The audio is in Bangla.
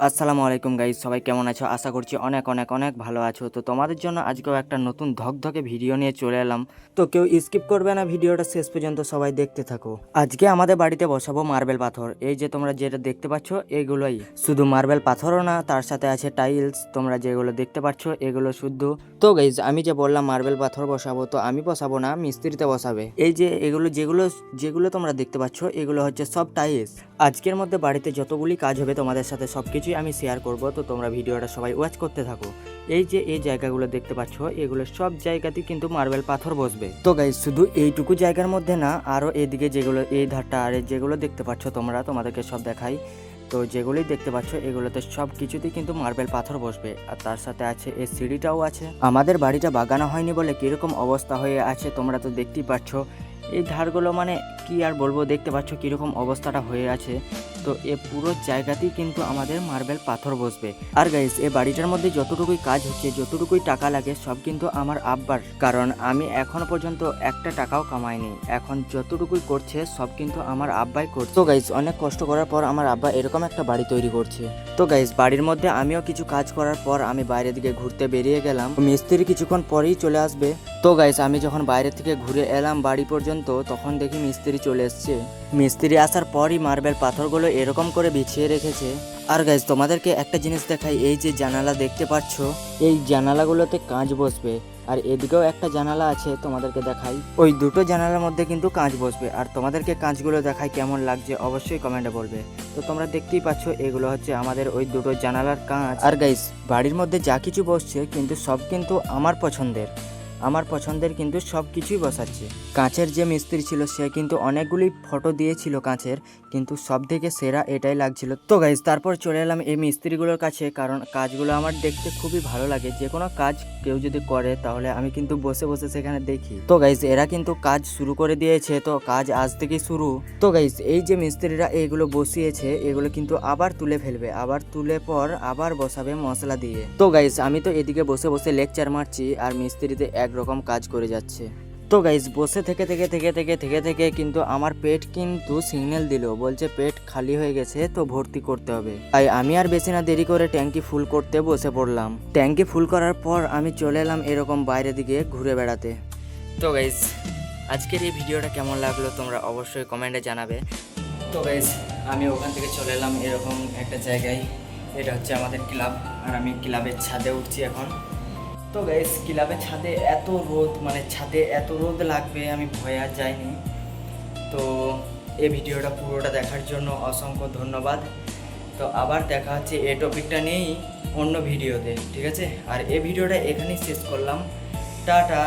আসসালামু আলাইকুম গাইস, সবাই কেমন আছো? আশা করছি অনেক অনেক অনেক ভালো আছো। তো তোমাদের জন্য আজকেও একটা নতুন ধকধকে ভিডিও নিয়ে চলে এলাম। তো কেউ স্কিপ করবে না, ভিডিওটা শেষ পর্যন্ত সবাই দেখতে থাকো। আজকে আমাদের বাড়িতে বসাবো মার্বেল পাথর। এই যে তোমরা যেটা দেখতে পাচ্ছ এগুলোই, শুধু মার্বেল পাথরও না, তার সাথে আছে টাইলস। তোমরা যেগুলো দেখতে পাচ্ছ এগুলো শুদ্ধ। তো গাইস, আমি যে বললাম মার্বেল পাথর বসাবো, তো আমি বসাবো না, মিস্ত্রিতে বসাবে। এই যে এগুলো যেগুলো যেগুলো তোমরা দেখতে পাচ্ছ এগুলো হচ্ছে সব টাইলস। আজকের মধ্যে বাড়িতে যতগুলি কাজ হবে তোমাদের সাথে সবকিছুই আমি শেয়ার করব। তো তোমরা ভিডিওটা সবাই ওয়াচ করতে থাকো। এই যে এই জায়গাগুলো দেখতে পাচ্ছ এগুলো সব জায়গাতেই কিন্তু মার্বেল পাথর বসবে। তো গাইস, শুধু এইটুকু জায়গার মধ্যে না, আরো এদিকে যেগুলো এই ধারটা আর যেগুলো দেখতে পাচ্ছ তোমরা, তোমাদেরকে সব দেখাই। তো যেগুলোই দেখতে পাচ্ছ এগুলোতে সব কিছুতেই কিন্তু মার্বেল পাথর বসবে। আর তার সাথে আছে এই সিঁড়িটাও আছে। আমাদের বাড়িটা বাগানো হয়নি বলে কিরকম অবস্থা হয়ে আছে তোমরা তো দেখতেই পাচ্ছ। এই ধারগুলো মানে কি আর বলবো, দেখতে পাচ্ছ কিরকম অবস্থাটা হয়ে আছে। তো এ পুরো জায়গাতেই কিন্তু আমাদের মার্বেল পাথর বসবে। আর গাইস, এই বাড়িটার মধ্যে যতটুকুই কাজ হচ্ছে, যতটুকুই টাকা লাগে, সব কিন্তু আমার আব্বার। কারণ আমি এখনো পর্যন্ত একটা টাকাও কামাইনি। এখন যতটুকুই করছে সব কিন্তু আমার আব্বাই করছে। তো গাইস, অনেক কষ্ট করার পর আমার আব্বা এরকম একটা বাড়ি তৈরি করছে। তো গাইস, বাড়ির মধ্যে আমিও কিছু কাজ করার পর আমি বাইরের দিকে ঘুরতে বেরিয়ে গেলাম। মিস্ত্রি কিছুক্ষণ পরেই চলে আসবে। তো গাইস, আমি যখন বাইরে থেকে ঘুরে এলাম বাড়ি পর্যন্ত, তখন দেখি মিস্ত্রি চলে এসছে। মিস্ত্রি আসার পরই মার্বেল পাথরগুলো এরকম করে বিছিয়ে রেখেছে। আর গাইস, তোমাদেরকে একটা জিনিস দেখাই। এই যে জানালা দেখতে পাচ্ছ, এই জানালাগুলোতে কাঁচ বসবে। আর এদিকেও একটা জানালা আছে, তোমাদেরকে দেখাই। ওই দুটো জানালার মধ্যে কিন্তু কাঁচ বসবে। আর তোমাদেরকে কাঁচগুলো দেখাই কেমন লাগছে অবশ্যই কমেন্টে বলবে। তো তোমরা দেখতেই পাচ্ছ এগুলো হচ্ছে আমাদের ওই দুটো জানালার কাঁচ। আর গাইস, বাড়ির মধ্যে যা কিছু বসছে কিন্তু সব কিন্তু আমার পছন্দের কিন্তু সব কিছুই বসাচ্ছে। কাঁচের যে মিস্ত্রি ছিল সে কিন্তু অনেকগুলি ফটো দিয়েছিল কাঁচের, কিন্তু সব থেকে সেরা এটাই লাগছিল। তো গাইজ, তারপর চলে এলাম এই মিস্ত্রিগুলোর কাছে, কারণ কাজগুলো আমার দেখতে খুবই ভালো লাগে। যে কোনো কাজ কেউ যদি করে তাহলে আমি কিন্তু বসে বসে সেখানে দেখি। তো গাইজ, এরা কিন্তু কাজ শুরু করে দিয়েছে। তো কাজ আজ থেকেই শুরু। তো গাইজ, এই যে মিস্ত্রিরা এইগুলো বসিয়েছে এগুলো কিন্তু আবার তুলে ফেলবে, আবার তুলে পর আবার বসাবে মশলা দিয়ে। তো গাইজ, আমি তো এদিকে বসে বসে লেকচার মারছি আর মিস্ত্রিতে একরকম কাজ করে যাচ্ছে। তো গাইজ, বসে থেকে কিন্তু আমার পেট কিন্তু সিগন্যাল দিল, বলছে পেট খালি হয়ে গেছে, তো ভর্তি করতে হবে। তাই আমি আর বেশি না দেরি করে ট্যাঙ্কি ফুল করতে বসে পড়লাম। ট্যাঙ্কি ফুল করার পর আমি চলে এলাম এরকম বাইরের দিকে ঘুরে বেড়াতে। তো গাইজ, আজকের এই ভিডিওটা কেমন লাগলো তোমরা অবশ্যই কমেন্টে জানাবে। তো গাইজ, আমি ওখান থেকে চলে এলাম এরকম একটা জায়গায়। এটা হচ্ছে আমাদের ক্লাব, আর আমি ক্লাবের ছাদে উঠছি এখন। তো গাইস, ক্লাবের ছাদে এত রোদ, মানে ছাদে এত রোদ লাগবে আমি ভয়ে আর যাইনি। তো এই ভিডিওটা পুরোটা দেখার জন্য অসংখ্য ধন্যবাদ। তো আবার দেখা হচ্ছে এই টপিকটা নিয়েই অন্য ভিডিওতে, ঠিক আছে? আর এই ভিডিওটা এখানেই শেষ করলাম। টাটা।